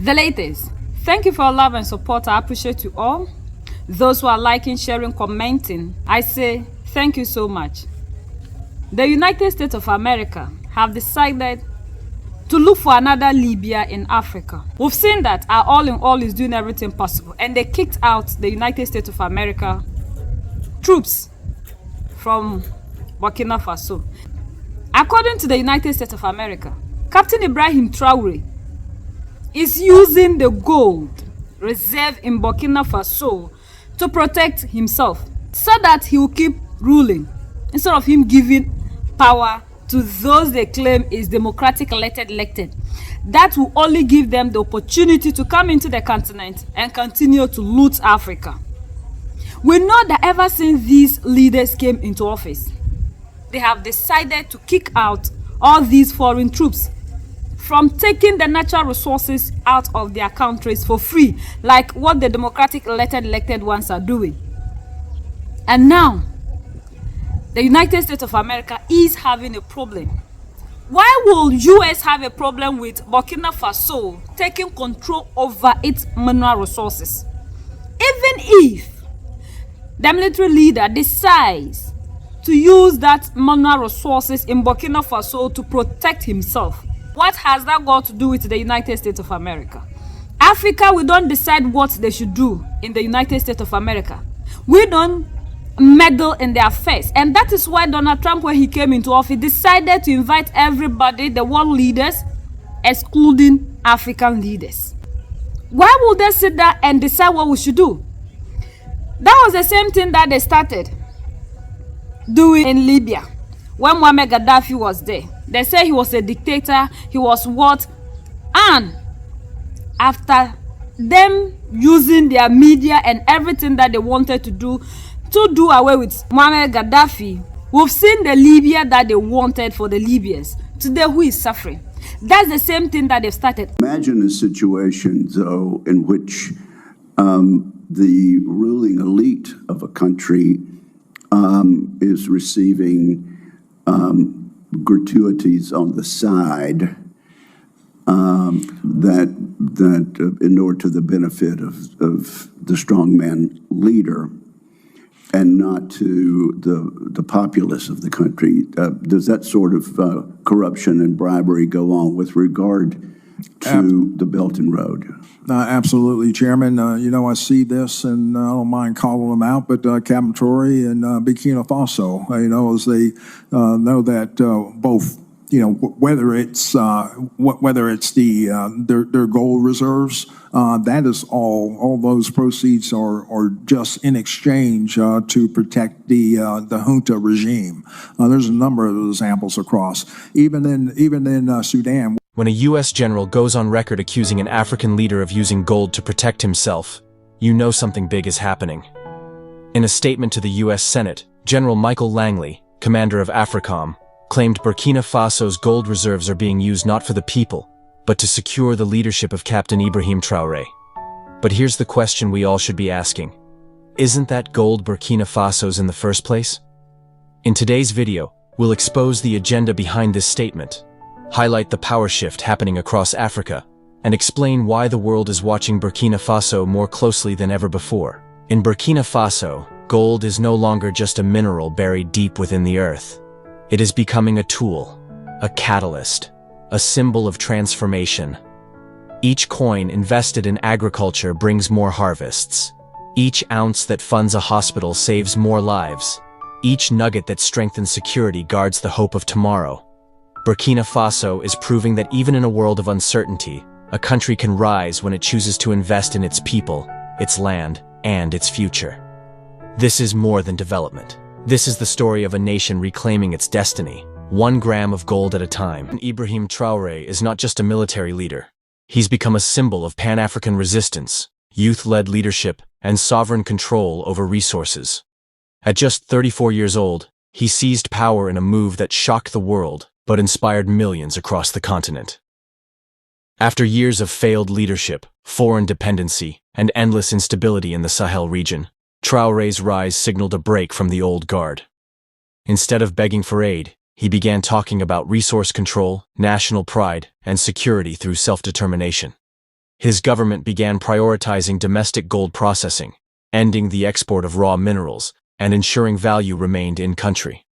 The latest. Thank you for your love and support. I appreciate you all. Those who are liking, sharing, commenting, I say thank you so much. The United States of America have decided to look for another Libya in Africa. We've seen that our all in all is doing everything possible, and they kicked out the United States of America troops from Burkina Faso. According to the United States of America, Captain Ibrahim Traore is using the gold reserve in Burkina Faso to protect himself so that he will keep ruling instead of him giving power to those they claim is democratic elected. That will only give them the opportunity to come into the continent and continue to loot Africa. We know that ever since these leaders came into office, they have decided to kick out all these foreign troops from taking the natural resources out of their countries for free, like what the democratic elected ones are doing. And now, the United States of America is having a problem. Why will US have a problem with Burkina Faso taking control over its mineral resources? Even if the military leader decides to use that mineral resources in Burkina Faso to protect himself, what has that got to do with the United States of America? Africa, we don't decide what they should do in the United States of America. We don't meddle in their affairs. And that is why Donald Trump, when he came into office, decided to invite everybody, the world leaders, excluding African leaders. Why would they sit there and decide what we should do? That was the same thing that they started doing in Libya when Muammar Gaddafi was there. They say he was a dictator, he was what? And after them using their media and everything that they wanted to do away with Muammar Gaddafi, we've seen the Libya that they wanted for the Libyans. Today, who is suffering? That's the same thing that they've started. Imagine a situation, though, in which the ruling elite of a country is receiving gratuities on the side that inure to the benefit of the strongman leader and not to the populace of the country. Does that sort of corruption and bribery go on with regard to the Belt and Road? Absolutely, Chairman. I see this, and I don't mind calling them out, but Captain Traore and Burkina Faso, as they know that both, whether it's their gold reserves, that is all those proceeds are just in exchange to protect the junta regime. There's a number of examples across, even in Sudan. When a U.S. general goes on record accusing an African leader of using gold to protect himself, you know something big is happening. In a statement to the U.S. Senate, General Michael Langley, commander of AFRICOM, claimed Burkina Faso's gold reserves are being used not for the people, but to secure the leadership of Captain Ibrahim Traore. But here's the question we all should be asking. Isn't that gold Burkina Faso's in the first place? In today's video, we'll expose the agenda behind this statement, highlight the power shift happening across Africa, and explain why the world is watching Burkina Faso more closely than ever before. In Burkina Faso, gold is no longer just a mineral buried deep within the earth. It is becoming a tool, a catalyst, a symbol of transformation. Each coin invested in agriculture brings more harvests. Each ounce that funds a hospital saves more lives. Each nugget that strengthens security guards the hope of tomorrow. Burkina Faso is proving that even in a world of uncertainty, a country can rise when it chooses to invest in its people, its land, and its future. This is more than development. This is the story of a nation reclaiming its destiny, 1 gram of gold at a time. Ibrahim Traore is not just a military leader. He's become a symbol of Pan-African resistance, youth-led leadership, and sovereign control over resources. At just 34 years old, he seized power in a move that shocked the world, but inspired millions across the continent. After years of failed leadership, foreign dependency, and endless instability in the Sahel region, Traore's rise signaled a break from the old guard. Instead of begging for aid, he began talking about resource control, national pride, and security through self-determination. his government began prioritizing domestic gold processing, ending the export of raw minerals, and ensuring value remained in-country.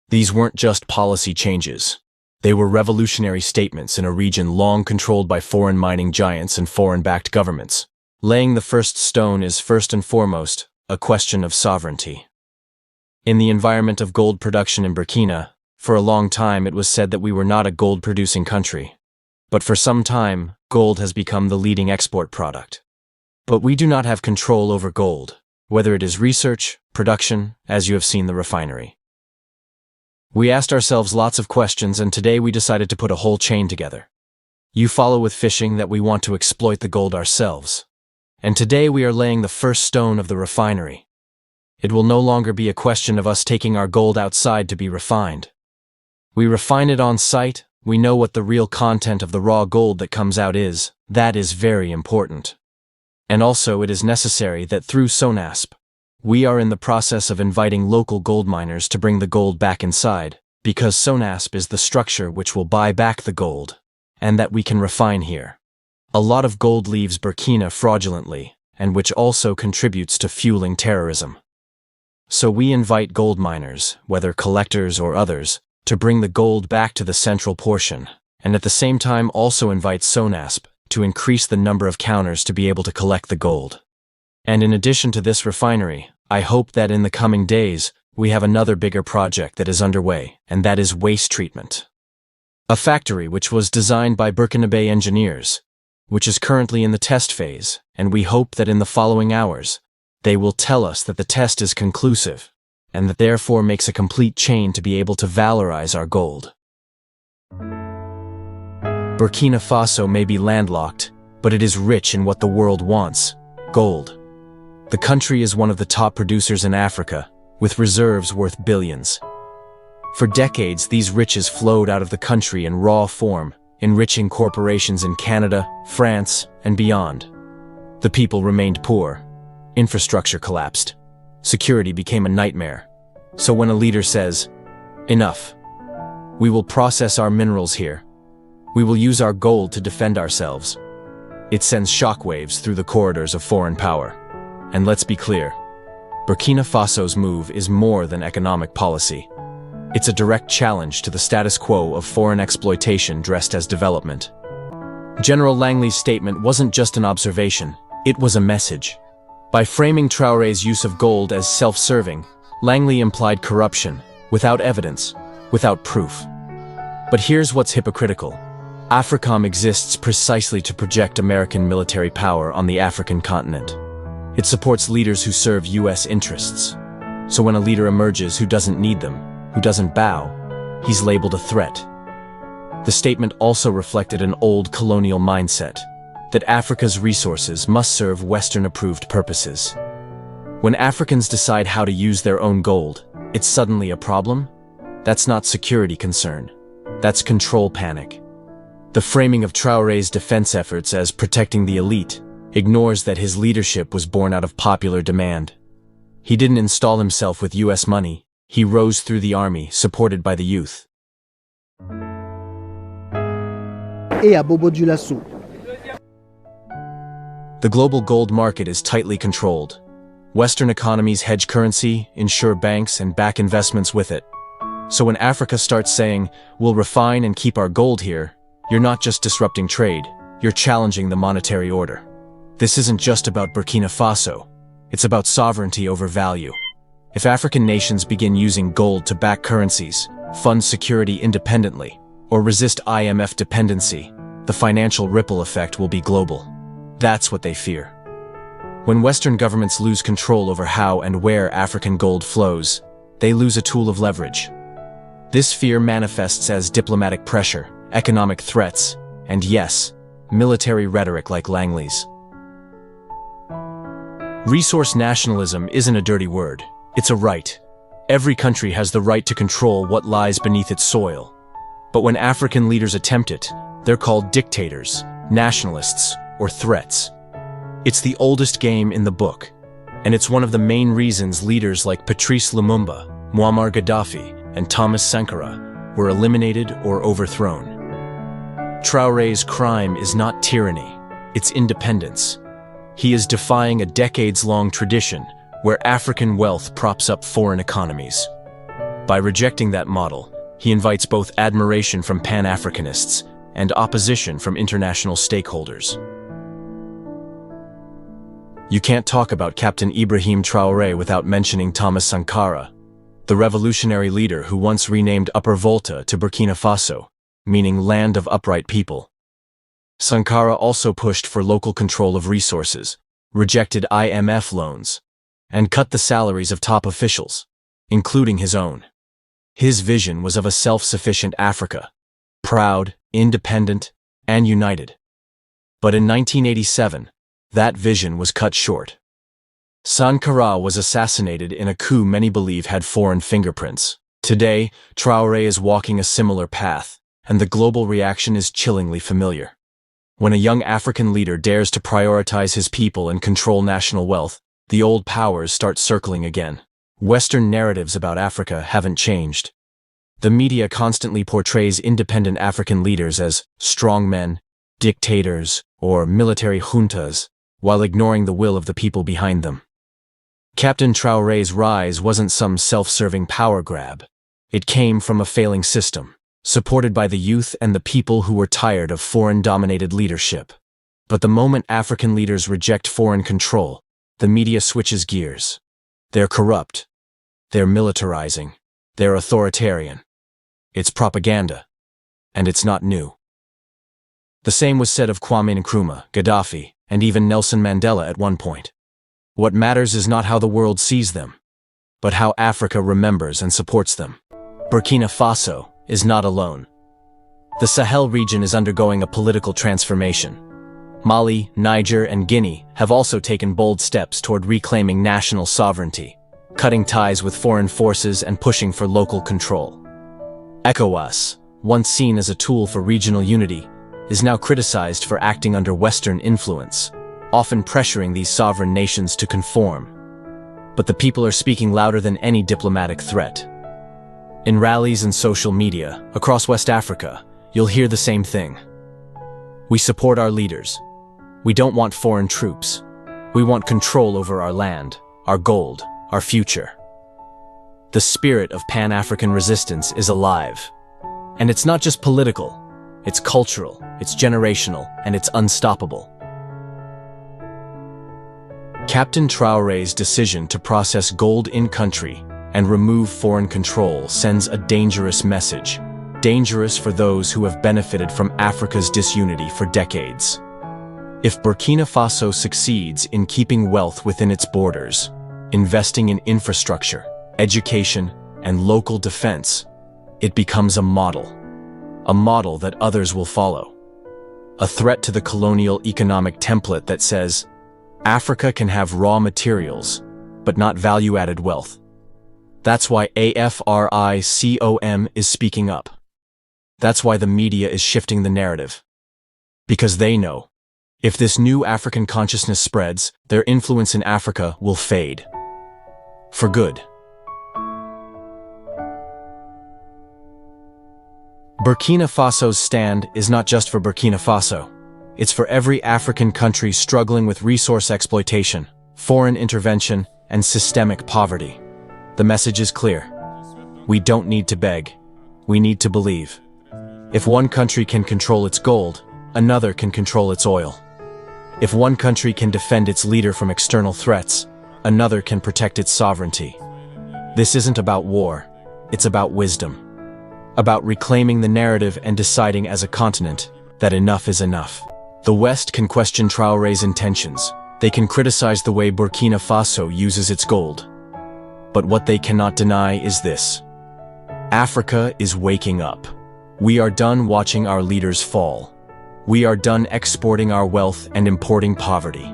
These weren't just policy changes. They were revolutionary statements in a region long controlled by foreign mining giants and foreign-backed governments. Laying the first stone is first and foremost a question of sovereignty. In the environment of gold production in Burkina, for a long time it was said that we were not a gold-producing country. But for some time, gold has become the leading export product. But we do not have control over gold, whether it is research, production, as you have seen the refinery. We asked ourselves lots of questions, and today we decided to put a whole chain together. You follow with fishing that we want to exploit the gold ourselves. And today we are laying the first stone of the refinery. It will no longer be a question of us taking our gold outside to be refined. We refine it on site, we know what the real content of the raw gold that comes out is. That is very important. And also it is necessary that through SONASP, we are in the process of inviting local gold miners to bring the gold back inside, because SONASP is the structure which will buy back the gold, and that we can refine here. A lot of gold leaves Burkina fraudulently, and which also contributes to fueling terrorism. So we invite gold miners, whether collectors or others, to bring the gold back to the central portion, and at the same time also invite SONASP to increase the number of counters to be able to collect the gold. And in addition to this refinery, I hope that in the coming days, we have another bigger project that is underway, and that is waste treatment. A factory which was designed by Burkinabe engineers, which is currently in the test phase, and we hope that in the following hours, they will tell us that the test is conclusive, and that therefore makes a complete chain to be able to valorize our gold. Burkina Faso may be landlocked, but it is rich in what the world wants: gold. The country is one of the top producers in Africa, with reserves worth billions. For decades, these riches flowed out of the country in raw form, enriching corporations in Canada, France, and beyond. The people remained poor. Infrastructure collapsed. Security became a nightmare. So when a leader says, "Enough. We will process our minerals here. We will use our gold to defend ourselves," it sends shockwaves through the corridors of foreign power. And let's be clear, Burkina Faso's move is more than economic policy. It's a direct challenge to the status quo of foreign exploitation dressed as development. General Langley's statement wasn't just an observation, it was a message. By framing Traore's use of gold as self-serving, Langley implied corruption, without evidence, without proof. But here's what's hypocritical. AFRICOM exists precisely to project American military power on the African continent. It supports leaders who serve US interests. So when a leader emerges who doesn't need them, who doesn't bow, he's labeled a threat. The statement also reflected an old colonial mindset, that Africa's resources must serve Western-approved purposes. When Africans decide how to use their own gold, it's suddenly a problem? That's not security concern. That's control panic. The framing of Traore's defense efforts as protecting the elite ignores that his leadership was born out of popular demand. He didn't install himself with US money. He rose through the army, supported by the youth. Et à Bobo Dioulasso. The global gold market is tightly controlled. Western economies hedge currency, insure banks, and back investments with it. So when Africa starts saying, "We'll refine and keep our gold here," you're not just disrupting trade, you're challenging the monetary order. This isn't just about Burkina Faso. It's about sovereignty over value. If African nations begin using gold to back currencies, fund security independently, or resist IMF dependency, the financial ripple effect will be global. That's what they fear. When Western governments lose control over how and where African gold flows, they lose a tool of leverage. This fear manifests as diplomatic pressure, economic threats, and yes, military rhetoric like Langley's. Resource nationalism isn't a dirty word, it's a right. Every country has the right to control what lies beneath its soil. But when African leaders attempt it, they're called dictators, nationalists, or threats. It's the oldest game in the book, and it's one of the main reasons leaders like Patrice Lumumba, Muammar Gaddafi, and Thomas Sankara were eliminated or overthrown. Traore's crime is not tyranny, its independence. He is defying a decades-long tradition where African wealth props up foreign economies. By rejecting that model, he invites both admiration from Pan-Africanists and opposition from international stakeholders. You can't talk about Captain Ibrahim Traore without mentioning Thomas Sankara, the revolutionary leader who once renamed Upper Volta to Burkina Faso, meaning land of upright people. Sankara also pushed for local control of resources, rejected IMF loans, and cut the salaries of top officials, including his own. His vision was of a self-sufficient Africa, proud, independent, and united. But in 1987, that vision was cut short. Sankara was assassinated in a coup many believe had foreign fingerprints. Today, Traore is walking a similar path, and the global reaction is chillingly familiar. When a young African leader dares to prioritize his people and control national wealth, the old powers start circling again. Western narratives about Africa haven't changed. The media constantly portrays independent African leaders as strongmen, dictators, or military juntas, while ignoring the will of the people behind them. Captain Traore's rise wasn't some self-serving power grab. It came from a failing system, supported by the youth and the people who were tired of foreign-dominated leadership. But the moment African leaders reject foreign control, the media switches gears. They're corrupt. They're militarizing. They're authoritarian. It's propaganda. And it's not new. The same was said of Kwame Nkrumah, Gaddafi, and even Nelson Mandela at one point. What matters is not how the world sees them, but how Africa remembers and supports them. Burkina Faso is not alone. The Sahel region is undergoing a political transformation. Mali, Niger, and Guinea have also taken bold steps toward reclaiming national sovereignty, cutting ties with foreign forces and pushing for local control. ECOWAS, once seen as a tool for regional unity, is now criticized for acting under Western influence, often pressuring these sovereign nations to conform. But the people are speaking louder than any diplomatic threat. In rallies and social media across West Africa, you'll hear the same thing. We support our leaders. We don't want foreign troops. We want control over our land, our gold, our future. The spirit of Pan-African resistance is alive. And it's not just political. It's cultural, it's generational, and it's unstoppable. Captain Traore's decision to process gold in-country and remove foreign control sends a dangerous message. Dangerous for those who have benefited from Africa's disunity for decades. If Burkina Faso succeeds in keeping wealth within its borders, investing in infrastructure, education, and local defense, it becomes a model that others will follow. A threat to the colonial economic template that says, Africa can have raw materials, but not value-added wealth. That's why AFRICOM is speaking up. That's why the media is shifting the narrative. Because they know, if this new African consciousness spreads, their influence in Africa will fade. For good. Burkina Faso's stand is not just for Burkina Faso. It's for every African country struggling with resource exploitation, foreign intervention, and systemic poverty. The message is clear. We don't need to beg. We need to believe. If one country can control its gold, another can control its oil. If one country can defend its leader from external threats, another can protect its sovereignty. This isn't about war. It's about wisdom. About reclaiming the narrative and deciding as a continent that enough is enough. The West can question Traore's intentions. They can criticize the way Burkina Faso uses its gold. But what they cannot deny is this. Africa is waking up. We are done watching our leaders fall. We are done exporting our wealth and importing poverty.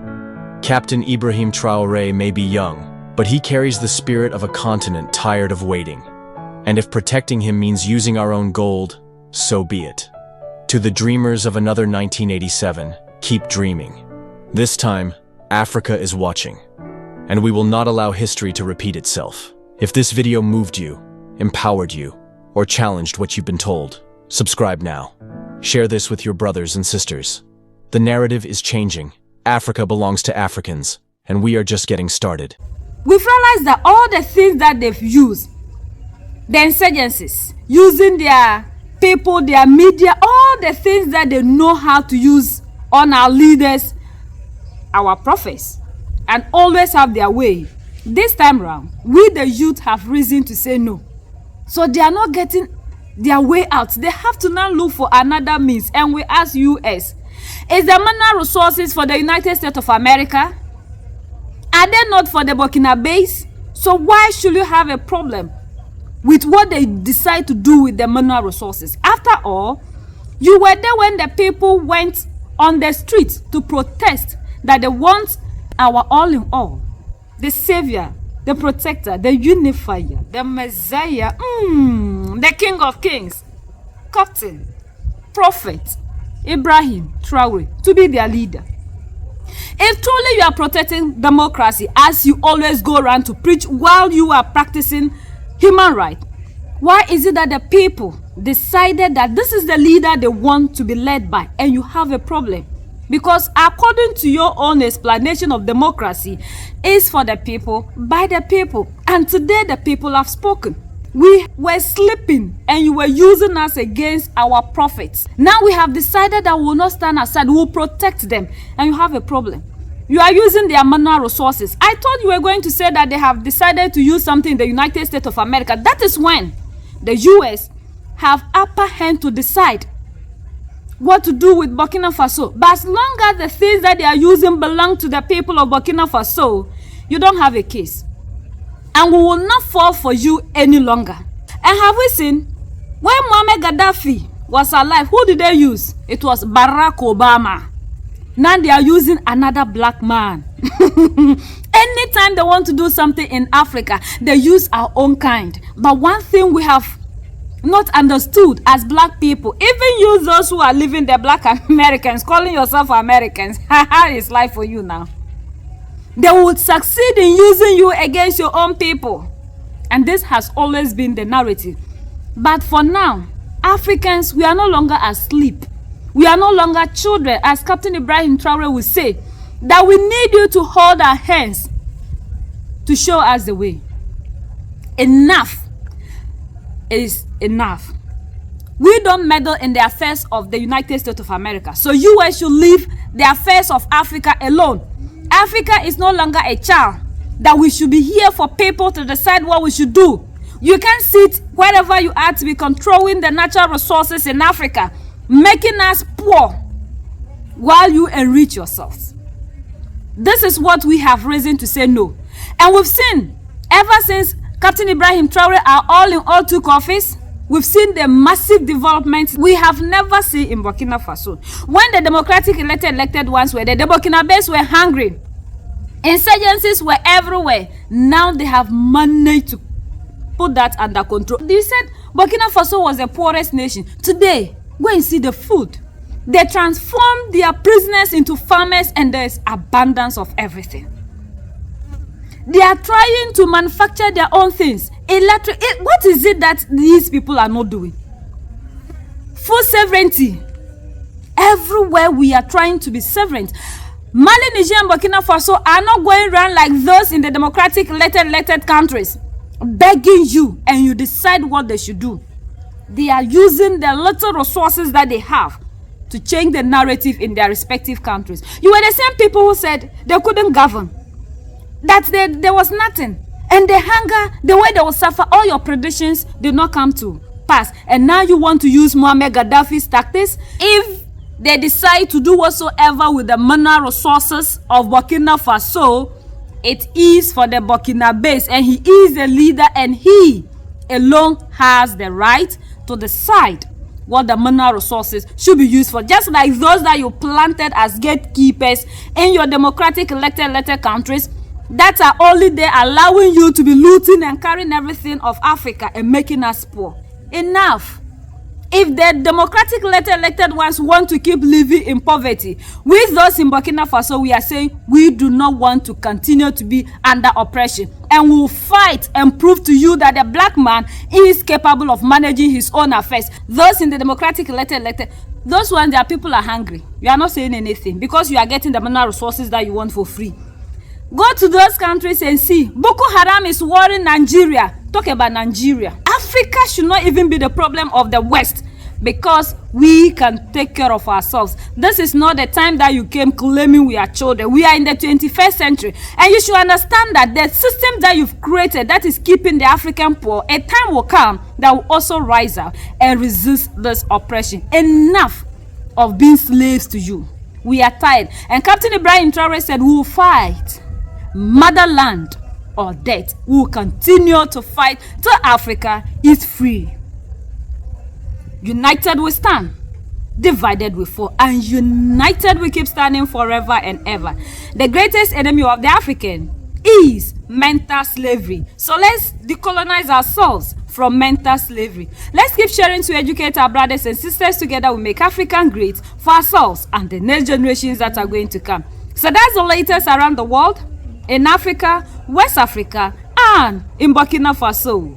Captain Ibrahim Traore may be young, but he carries the spirit of a continent tired of waiting. And if protecting him means using our own gold, so be it. To the dreamers of another 1987, keep dreaming. This time, Africa is watching. And we will not allow history to repeat itself. If this video moved you, empowered you, or challenged what you've been told, subscribe now. Share this with your brothers and sisters. The narrative is changing. Africa belongs to Africans, and we are just getting started. We've realized that all the things that they've used, the insurgencies, using their people, their media, all the things that they know how to use on our leaders, our prophets, and always have their way. This time round, we the youth have reason to say no. So they are not getting their way out. They have to now look for another means. And we ask US, is the mineral resources for the United States of America? Are they not for the Burkina Faso? So why should you have a problem with what they decide to do with the mineral resources? After all, you were there when the people went on the street to protest that they want our all in all, the savior, the protector, the unifier, the messiah, the king of kings, captain, prophet, Ibrahim, Traore, to be their leader. If truly you are protecting democracy, as you always go around to preach while you are practicing human rights, why is it that the people decided that this is the leader they want to be led by, and you have a problem? Because according to your own explanation of democracy, is for the people, by the people. And today the people have spoken. We were sleeping and you were using us against our prophets. Now we have decided that we will not stand aside, we will protect them. And you have a problem. You are using their mineral resources. I thought you were going to say that they have decided to use something in the United States of America. That is when the US have upper hand to decide what to do with Burkina Faso. But as long as the things that they are using belong to the people of Burkina Faso, you don't have a case. And we will not fall for you any longer. And have we seen, when Muammar Gaddafi was alive, who did they use? It was Barack Obama. Now they are using another black man. Anytime they want to do something in Africa, they use our own kind. But one thing we have not understood as black people, even you those who are living the black Americans, calling yourself Americans, it's life for you now. They would succeed in using you against your own people. And this has always been the narrative. But for now, Africans, we are no longer asleep. We are no longer children, as Captain Ibrahim Traore would say, that we need you to hold our hands to show us the way. Enough is enough. We don't meddle in the affairs of the United States of America. So US should leave the affairs of Africa alone. Africa is no longer a child that we should be here for people to decide what we should do. You can't sit wherever you are to be controlling the natural resources in Africa, making us poor while you enrich yourselves. This is what we have reason to say no. And we've seen, ever since Captain Ibrahim Traore are all in all took office, we've seen the massive developments we have never seen in Burkina Faso. When the democratic elected ones were there, the Burkina Faso were hungry. Insurgencies were everywhere. Now they have managed to put that under control. They said Burkina Faso was the poorest nation. Today, go and see the food. They transformed their prisoners into farmers, and there's abundance of everything. They are trying to manufacture their own things. What is it that these people are not doing? Food sovereignty. Everywhere we are trying to be sovereign. Mali, Niger, and Burkina Faso are not going around like those in the democratic elected countries, begging you, and you decide what they should do. They are using the little resources that they have to change the narrative in their respective countries. You were the same people who said they couldn't govern, that there was nothing, and the hunger, the way they will suffer, all your predictions did not come to pass. And now you want to use Muammar Gaddafi's tactics. If they decide to do whatsoever with the mineral resources of Burkina Faso, it is for the Burkina Faso, and he is the leader, and he alone has the right to decide what the mineral resources should be used for. Just like those that you planted as gatekeepers in your democratic elected countries that are only there allowing you to be looting and carrying everything of Africa and making us poor. Enough. If the democratic elected ones want to keep living in poverty, with those in Burkina Faso, we are saying we do not want to continue to be under oppression. And we will fight and prove to you that the black man is capable of managing his own affairs. Those in the democratic elected, Those ones, their people are hungry. You are not saying anything because you are getting the mineral resources that you want for free. Go to those countries and see. Boko Haram is warring Nigeria. Talk about Nigeria. Africa should not even be the problem of the West because we can take care of ourselves. This is not the time that you came claiming we are children. We are in the 21st century. And you should understand that the system that you've created that is keeping the African poor, a time will come that will also rise up and resist this oppression. Enough of being slaves to you. We are tired. And Captain Ibrahim Traore said, we will fight. Motherland or death. We will continue to fight till Africa is free. United we stand, divided we fall, and united we keep standing forever and ever. The greatest enemy of the African is mental slavery. So let's decolonize ourselves from mental slavery. Let's keep sharing to educate our brothers and sisters. Together we make African great for ourselves and the next generations that are going to come. So that's the latest around the world, in Africa, West Africa, and in Burkina Faso.